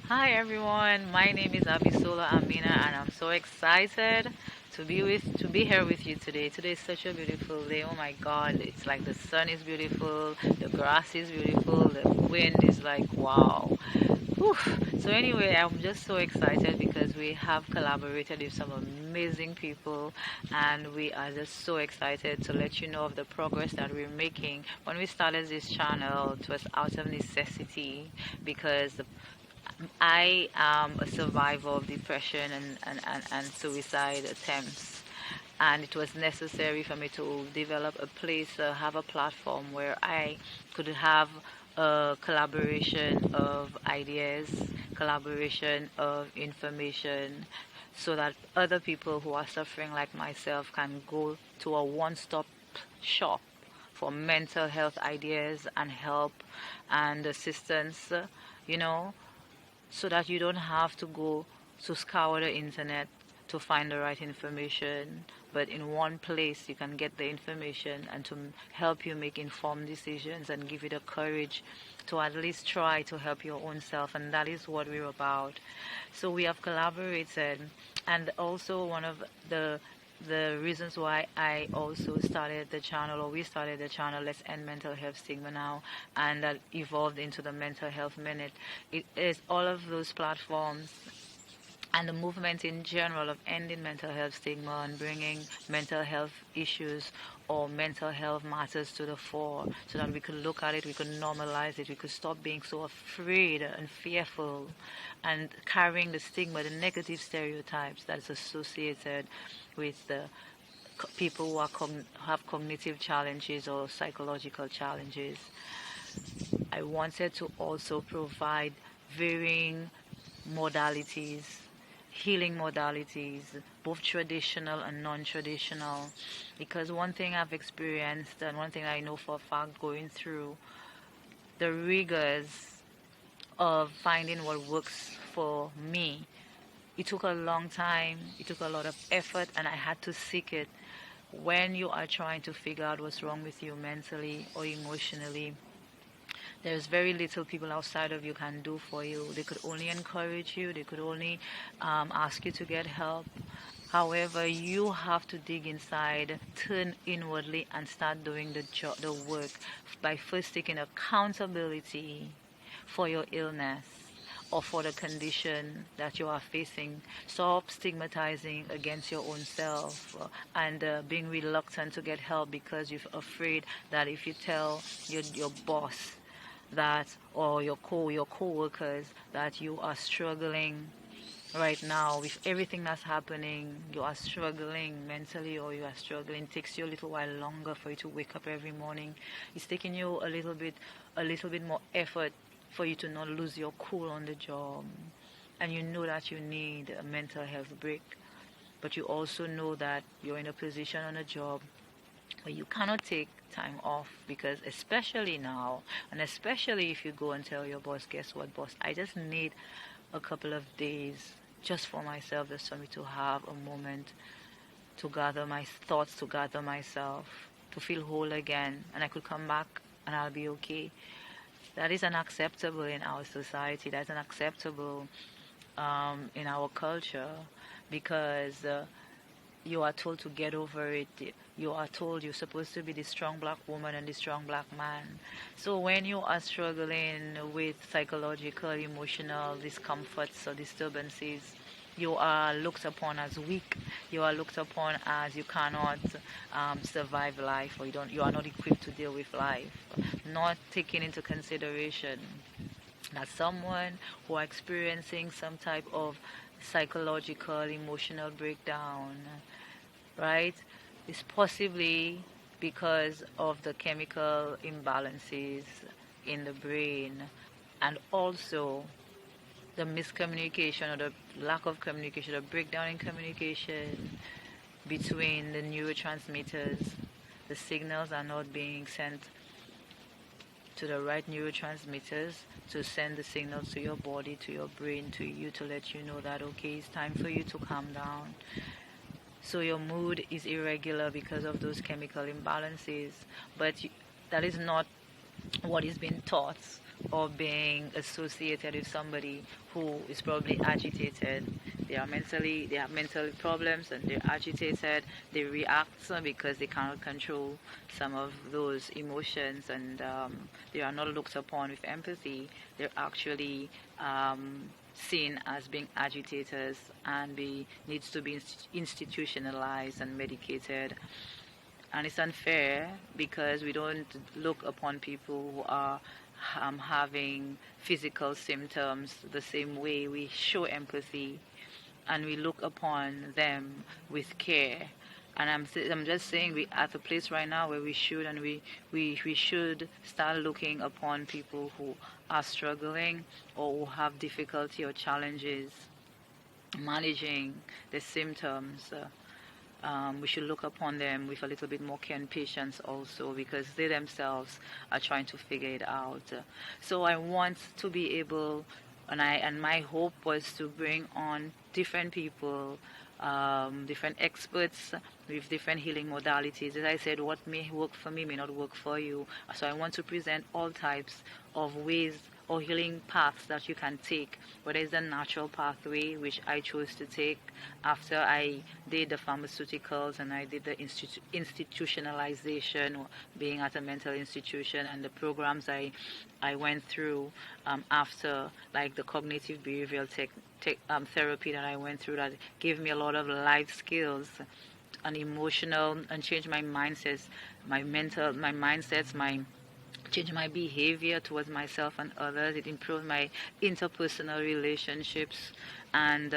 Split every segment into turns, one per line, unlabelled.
Hi everyone, my name is Abisola Amina and I'm so excited to be here with you today. Today is such a beautiful day. Oh my god, it's like the sun is beautiful, the grass is beautiful, the wind is like wow. Whew. So anyway, I'm just so excited because we have collaborated with some amazing people and we are just so excited to let you know of the progress that we're making. When we started this channel, it was out of necessity because I am a survivor of depression and suicide attempts. And it was necessary for me to develop a place, have a platform where I could have a collaboration of ideas, collaboration of information, so that other people who are suffering like myself can go to a one-stop shop for mental health ideas and help and assistance, you know, so that you don't have to go to scour the internet to find the right information, but in one place you can get the information and to help you make informed decisions and give you the courage to at least try to help your own self, and that is what we're about. So we have collaborated, and also one of the reasons why I also started the channel, or we started the channel, Let's End Mental Health Stigma Now, and that evolved into the Mental Health Minute. It is all of those platforms and the movement in general of ending mental health stigma and bringing mental health issues or mental health matters to the fore so that we could look at it, we could normalize it, we could stop being so afraid and fearful and carrying the stigma, the negative stereotypes that is associated with the people who are have cognitive challenges or psychological challenges. I wanted to also provide varying modalities, healing modalities, both traditional and non-traditional, because one thing I've experienced and one thing I know for a fact going through the rigors of finding what works for me, it took a long time, it took a lot of effort, and I had to seek it. When you are trying to figure out what's wrong with you mentally or emotionally, there's very little people outside of you can do for you. They could only encourage you, they could only ask you to get help. However, you have to dig inside, turn inwardly, and start doing the work by first taking accountability for your illness or for the condition that you are facing. Stop stigmatizing against your own self and being reluctant to get help because you're afraid that if you tell your boss that, or your co-workers, that you are struggling right now with everything that's happening, you are struggling mentally, or you are struggling, it takes you a little while longer for you to wake up every morning. It's taking you a little bit more effort for you to not lose your cool on the job, and you know that you need a mental health break, but you also know that you're in a position on a job where you cannot take time off, because especially now, and especially if you go and tell your boss, guess what, boss, I just need a couple of days just for myself, just for me to have a moment to gather my thoughts, to gather myself, to feel whole again, and I could come back and I'll be okay. That is unacceptable in our society. That's unacceptable in our culture, because you are told to get over it. You are told you're supposed to be the strong black woman and the strong black man. So when you are struggling with psychological, emotional discomforts or disturbances, you are looked upon as weak. You are looked upon as you cannot survive life, or you are not equipped to deal with life. Not taking into consideration that someone who are experiencing some type of psychological, emotional breakdown, right, is possibly because of the chemical imbalances in the brain, and also the miscommunication or the lack of communication, the breakdown in communication between the neurotransmitters. The signals are not being sent to the right neurotransmitters to send the signals to your body, to your brain, to you, to let you know that okay, it's time for you to calm down. So your mood is irregular because of those chemical imbalances, but that is not what is being taught or being associated with somebody who is probably agitated. They have mental problems and they're agitated. They react because they cannot control some of those emotions, and they are not looked upon with empathy. They're actually seen as being agitators and be needs to be institutionalized and medicated. And it's unfair because we don't look upon people who are having physical symptoms the same way we show empathy, and we look upon them with care. And I'm just saying we at a place right now where we should, and we should start looking upon people who are struggling or who have difficulty or challenges managing the symptoms. We should look upon them with a little bit more care and patience also, because they themselves are trying to figure it out. So I want to be able, and my hope was to bring on different people, different experts with different healing modalities. As I said, what may work for me may not work for you. So I want to present all types of ways or healing paths that you can take, whether it's the natural pathway, which I chose to take after I did the pharmaceuticals and I did the institutionalization, being at a mental institution, and the programs I went through after, like the cognitive behavioral therapy that I went through, that gave me a lot of life skills and emotional, and changed my mindsets, my mindsets, change my behavior towards myself and others. It improved my interpersonal relationships and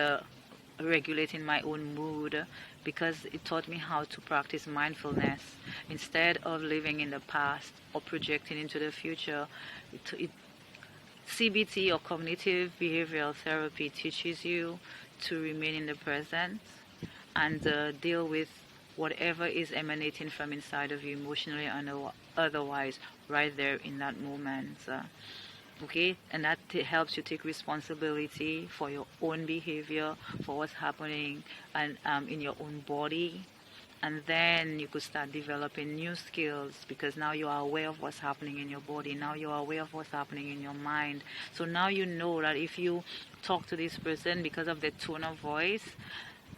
regulating my own mood, because it taught me how to practice mindfulness instead of living in the past or projecting into the future. CBT, or cognitive behavioral therapy, teaches you to remain in the present and deal with whatever is emanating from inside of you, emotionally and otherwise, right there in that moment. Okay, and that helps you take responsibility for your own behavior, for what's happening and in your own body. And then you could start developing new skills, because now you are aware of what's happening in your body. Now you are aware of what's happening in your mind. So now you know that if you talk to this person, because of their tone of voice,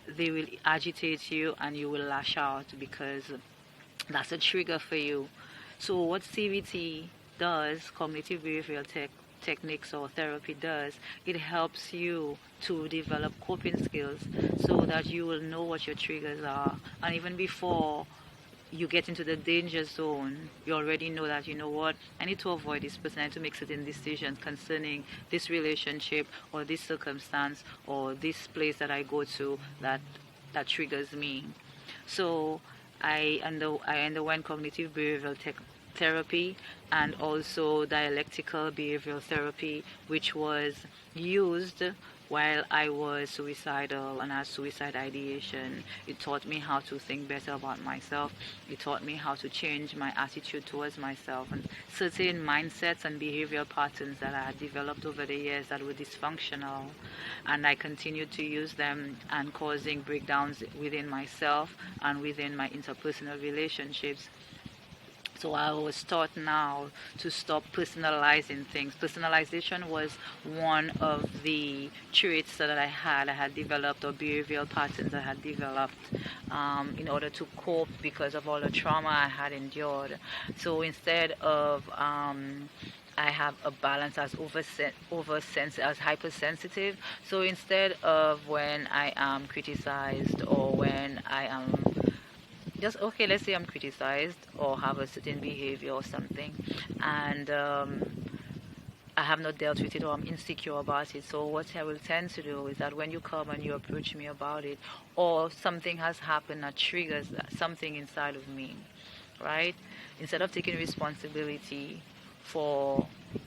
they will agitate you and you will lash out, because that's a trigger for you. So what CBT does, cognitive behavioral techniques or therapy does, it helps you to develop coping skills so that you will know what your triggers are. And even before you get into the danger zone, you already know that, you know what, I need to avoid this person, I need to make certain decisions concerning this relationship or this circumstance or this place that I go to that triggers me. So I underwent cognitive behavioral therapy and also dialectical behavioral therapy, which was used while I was suicidal and had suicide ideation. It taught me how to think better about myself. It taught me how to change my attitude towards myself, and certain mindsets and behavioral patterns that I had developed over the years that were dysfunctional, and I continued to use them and causing breakdowns within myself and within my interpersonal relationships. So I was taught now to stop personalizing things. Personalization was one of the traits that I had developed, or behavioral patterns I had developed in order to cope because of all the trauma I had endured. So instead of I have a balance as as hypersensitive. So instead of when I am criticized, or when I am just, okay, let's say I'm criticized or have a certain behavior or something, and I have not dealt with it, or I'm insecure about it. So what I will tend to do is that when you come and you approach me about it, or something has happened that triggers something inside of me, right? Instead of taking responsibility for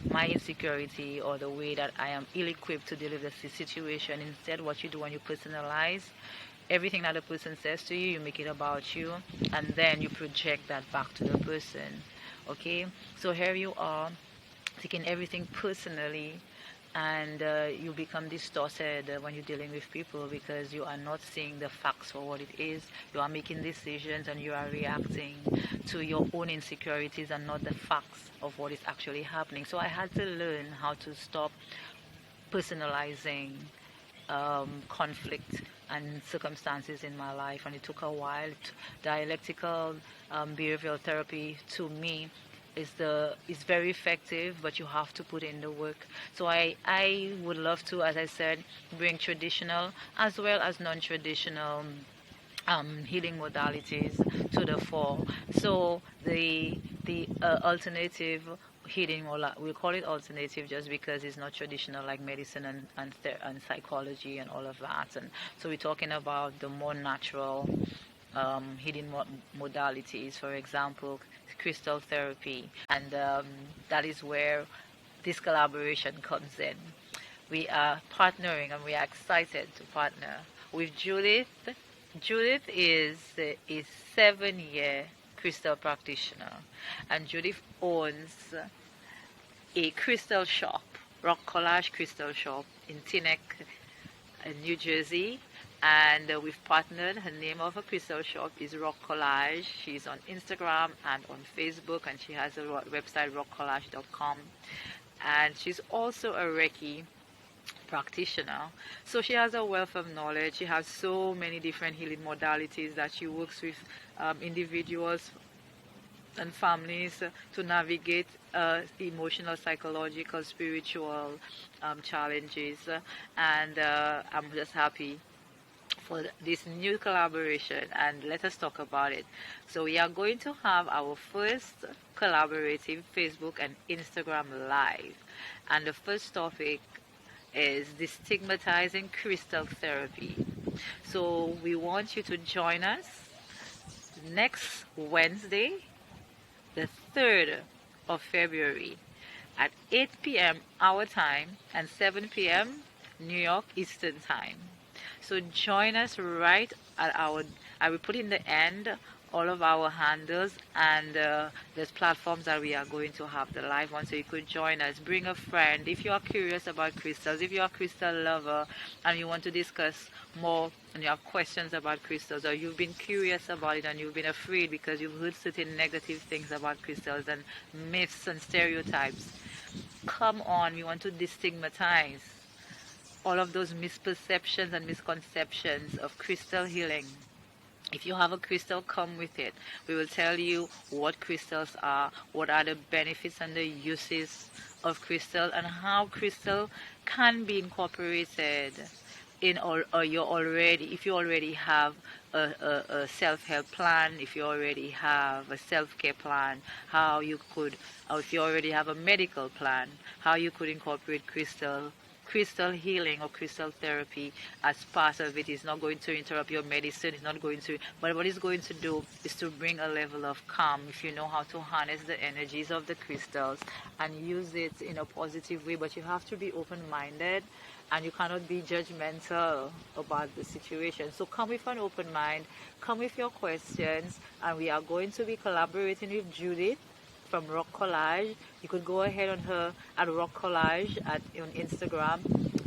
my insecurity or the way that I am ill-equipped to deal with the situation, instead what you do when you personalize everything that the person says to you, you make it about you, and then you project that back to the person. Okay, so here you are taking everything personally, and you become distorted when you're dealing with people, because you are not seeing the facts for what it is. You are making decisions and you are reacting to your own insecurities and not the facts of what is actually happening. So I had to learn how to stop personalizing conflict and circumstances in my life, and it took a while. Dialectical behavioral therapy, to me, is very effective, but you have to put in the work. So I would love to, as I said, bring traditional as well as non-traditional healing modalities to the fore. So the alternative healing, or we call it alternative just because it's not traditional like medicine and psychology and all of that. And so we're talking about the more natural healing modalities, for example, crystal therapy, and that is where this collaboration comes in. We are partnering, and we are excited to partner with Judith. Judith is a 7-year crystal practitioner, and Judith owns a crystal shop, Rock Collage Crystal Shop in Teaneck, New Jersey. And we've partnered. Her name of her crystal shop is Rock Collage. She's on Instagram and on Facebook, and she has a website, rockcollage.com. And she's also a Reiki practitioner, so she has a wealth of knowledge. She has so many different healing modalities that she works with individuals and families to navigate emotional, psychological, spiritual challenges. And I'm just happy for this new collaboration, and let us talk about it. So we are going to have our first collaborative Facebook and Instagram live, and the first topic is Destigmatizing crystal therapy. So we want you to join us next Wednesday, the 3rd of February at 8 p.m. our time and 7 p.m. New York Eastern Time. So join us right at I will put in the end all of our handles, and there's platforms that we are going to have the live one, so you could join us. Bring a friend if you are curious about crystals, if you're a crystal lover and you want to discuss more and you have questions about crystals, or you've been curious about it and you've been afraid because you've heard certain negative things about crystals and myths and stereotypes. Come on, we want to destigmatize all of those misperceptions and misconceptions of crystal healing. If you have a crystal, come with it. We will tell you what crystals are, what are the benefits and the uses of crystal, and how crystal can be incorporated in or if you already have a self-help plan, if you already have a self-care plan, how you could, or if you already have a medical plan, how you could incorporate crystal healing or crystal therapy as part of it. Is not going to interrupt your medicine. It's not going to, but what it's going to do is to bring a level of calm if you know how to harness the energies of the crystals and use it in a positive way. But you have to be open-minded, and you cannot be judgmental about the situation. So come with an open mind, come with your questions, and we are going to be collaborating with Judith from Rock Collage. You could go ahead on her at Rock Collage on Instagram,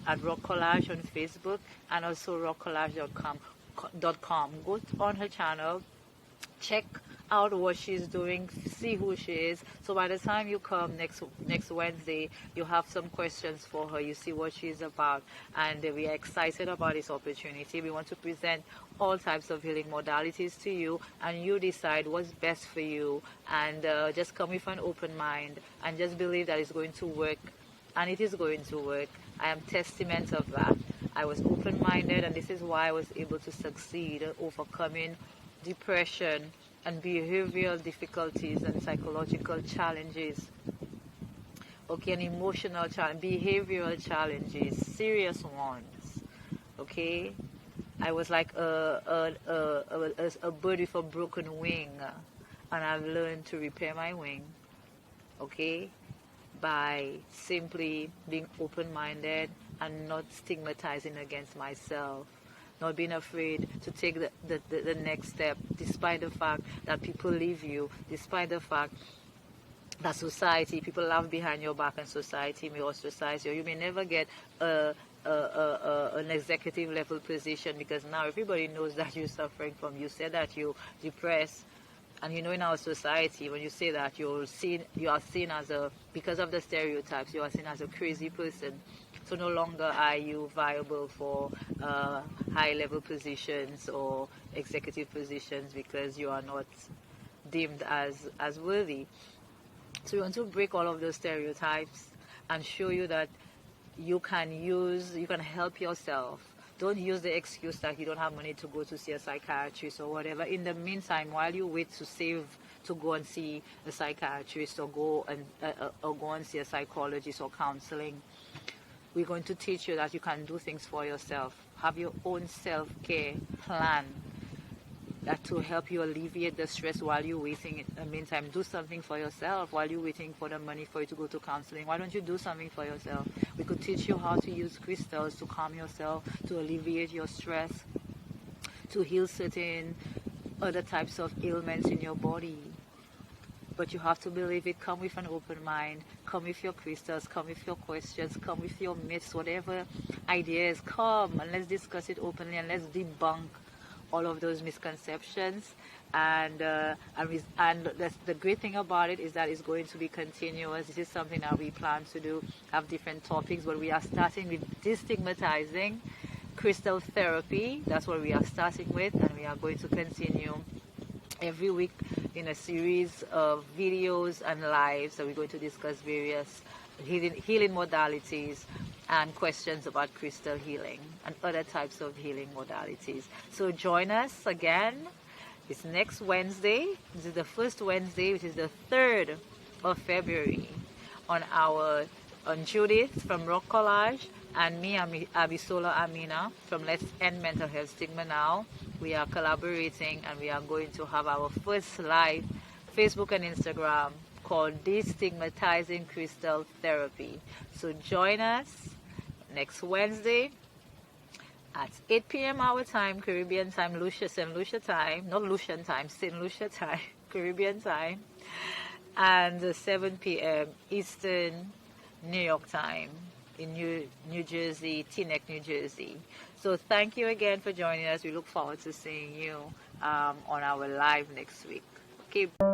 at Rock Collage on Facebook, and also rockcollage.com. Go on her channel, check out what she's doing, see who she is. So by the time you come next Wednesday, you have some questions for her. You see what she's about, and we are excited about this opportunity. We want to present all types of healing modalities to you, and you decide what's best for you. And just come with an open mind, and just believe that it's going to work, and it is going to work. I am testament of that. I was open-minded, and this is why I was able to succeed overcoming depression and behavioral difficulties and psychological challenges, okay, and emotional behavioral challenges, serious ones, okay. I was like a bird with a broken wing, and I've learned to repair my wing, okay, by simply being open-minded and not stigmatizing against myself, not being afraid to take the next step, despite the fact that people leave you, despite the fact that society, people laugh behind your back, and society may ostracize you. You may never get an executive level position because now everybody knows that you're suffering from. You said that you're depressed, and you know, in our society, when you say that, you are seen as a, because of the stereotypes, you are seen as a crazy person. So no longer are you viable for high level positions or executive positions because you are not deemed as worthy. So we want to break all of those stereotypes and show you that you can help yourself. Don't use the excuse that you don't have money to go to see a psychiatrist or whatever. In the meantime, while you wait to save to go and see a psychiatrist or go and see a psychologist or counseling, we're going to teach you that you can do things for yourself. Have your own self-care plan that to help you alleviate the stress while you're waiting. In the meantime, do something for yourself while you're waiting for the money for you to go to counseling. Why don't you do something for yourself? We could teach you how to use crystals to calm yourself, to alleviate your stress, to heal certain other types of ailments in your body. But you have to believe it. Come with an open mind. Come with your crystals. Come with your questions. Come with your myths. Whatever ideas, come and let's discuss it openly and let's debunk all of those misconceptions. And the great thing about it is that it's going to be continuous. This is something that we plan to do, have different topics, but we are starting with destigmatizing crystal therapy. That's what we are starting with, and we are going to continue every week in a series of videos and lives. So we're going to discuss various healing modalities and questions about crystal healing and other types of healing modalities. So join us again. It's next Wednesday. This is the first Wednesday, which is the 3rd of February, on Judith from Rock Collage and me, Abisola Amina from Let's End Mental Health Stigma Now. We are collaborating and we are going to have our first live Facebook and Instagram called Destigmatizing Crystal Therapy. So join us next Wednesday at 8 p.m. our time, Caribbean time, St. Lucia time, not Lucian time, St. Lucia time, Caribbean time, and 7 p.m. Eastern New York time in New Jersey, Teaneck, New Jersey. So thank you again for joining us. We look forward to seeing you on our live next week. Okay.